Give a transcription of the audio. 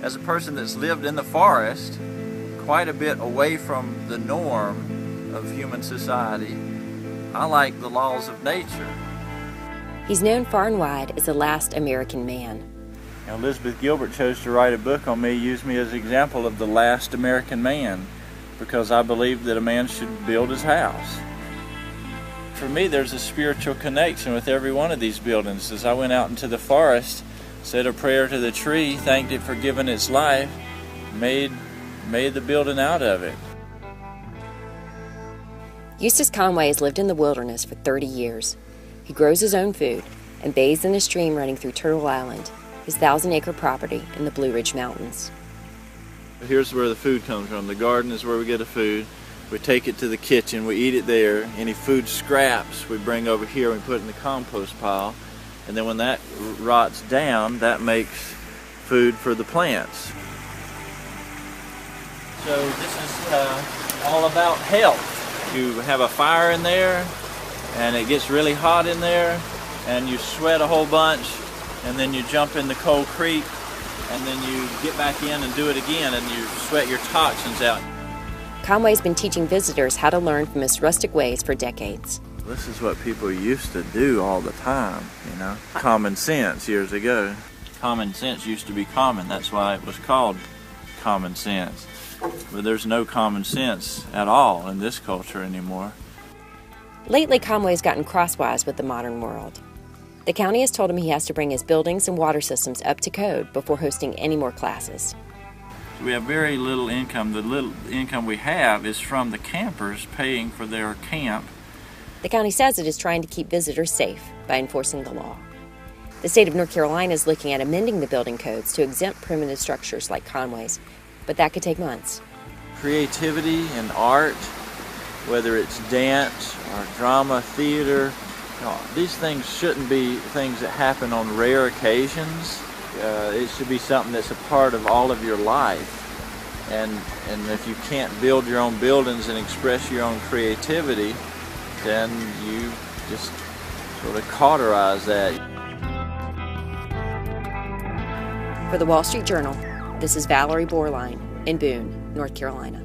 As a person that's lived in the forest, quite a bit away from the norm of human society, I like the laws of nature. He's known far and wide as the last American man. Elizabeth Gilbert chose to write a book on me, use me as an example of the last American man, because I believe that a man should build his house. For me, there's a spiritual connection with every one of these buildings. As I went out into the forest, said a prayer to the tree, thanked it for giving its life, made the building out of it. Eustace Conway has lived in the wilderness for 30 years. He grows his own food and bathes in a stream running through Turtle Island, his 1,000-acre property in the Blue Ridge Mountains. Here's where the food comes from. The garden is where we get the food. We take it to the kitchen, we eat it there. Any food scraps we bring over here and we put it in the compost pile. And then when that rots down, that makes food for the plants. So this is all about health. You have a fire in there and it gets really hot in there and you sweat a whole bunch and then you jump in the cold creek and then you get back in and do it again and you sweat your toxins out. Conway's been teaching visitors how to learn from his rustic ways for decades. This is what people used to do all the time, you know. Common sense years ago. Common sense used to be common, that's why it was called common sense. But there's no common sense at all in this culture anymore. Lately, Conway's gotten crosswise with the modern world. The county has told him he has to bring his buildings and water systems up to code before hosting any more classes. We have very little income. The little income we have is from the campers paying for their camp. The county says it is trying to keep visitors safe by enforcing the law. The state of North Carolina is looking at amending the building codes to exempt primitive structures like Conway's, but that could take months. Creativity and art, whether it's dance or drama, theater, these things shouldn't be things that happen on rare occasions. It should be something that's a part of all of your life. And if you can't build your own buildings and express your own creativity, then you just sort of cauterize that. For the Wall Street Journal, this is Valerie Borline in Boone, North Carolina.